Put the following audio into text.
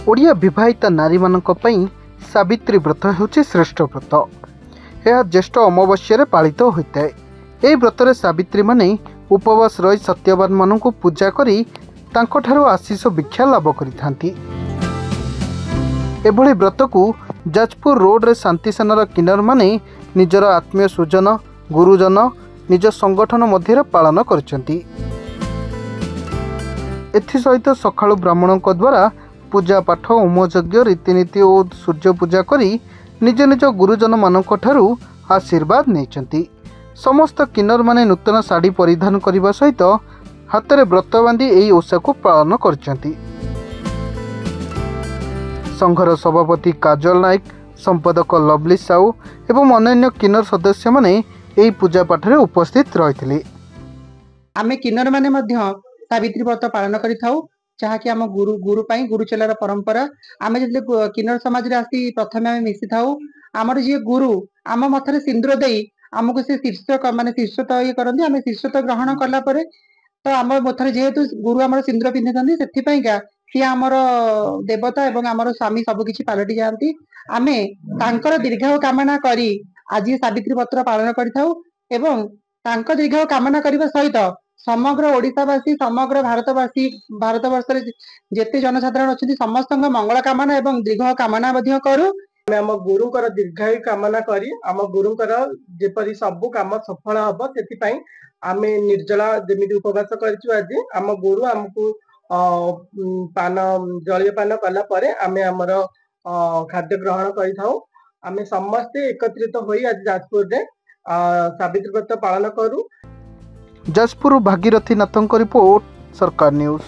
ओडिया विवाहिता नारी मानक पई सावित्री व्रत हेउछि श्रेष्ठ व्रत। यह ज्येष्ठ अमावस्या पालित होता है। यह व्रत रे सावित्री माने उपवास रही सत्यवान मानक पूजा करी तांको आशीष भिक्षा लाभ करिथांती। एभली व्रत को जाजपुर रोड रे शांति सेनार किन्नर माने निजर आत्मीय स्वजन गुरुजन निज संगठन मध्य पालन करछंती। एथिसहित सकाळु ब्राह्मणों द्वारा पूजा पाठ होमयज्ञ रीतिनीति और सूर्य पूजा करी निज निज गुरुजन मानक ठारू आशीर्वाद नेचंती। समस्त किन्नर माने नूतन साड़ी परिधान करने सहित हाथ में व्रत बांधी यही ओषा को पालन करछंती। संघर सभापति काजल नायक, संपादक लवली साहू एवं अन्य किन्नर सदस्य माने यही पूजा पाठ में उपस्थित रही। आमे किन्नर माने मध्य सावित्री व्रत पालन करिथाउ, जहाँकि आम गुरु गुरुचेलार परंपरा। आमे जब किन्नर समाज रे आसी प्रथमे आमे मिसी थाउ। आमर जे गुरु आम मथरे सिंदूर देई आमको से शीर्ष माने शीर्षत ये करंदी। आमे शीर्षत ग्रहण कला परे तो आम मथरे जेहेतु गुरु आमर सिंदूर पिंधि सेथि पई का सी आमर देवता एवं आमर स्वामी सब किछि पालटि जांती। आमे तांकर दीर्घायु कामना करी आज सावित्री व्रत पालन करिथाउ एवं तांकर दीर्घायु कामना करबा सहित समग्र ओडिशावासी समग्र भारतवर्ष जेते जनसाधारण अच्छी समस्त मंगल कामना एवं दीर्घ कामना करू। आम गुरुंकर दीर्घायु कामना करी आम गुरुंकर जेपरी सबु काम सफल हम से आम निर्जला जमी उपवास कर आज आम गुरु आमको पान जलीय पान कला आम आमर खाद्य ग्रहण करें। समस्ते एकत्रित हो आज जाजपुर में सावित्री व्रत पालन करू। जाजपुर भागीरथी नाथों रिपोर्ट, सरकार न्यूज।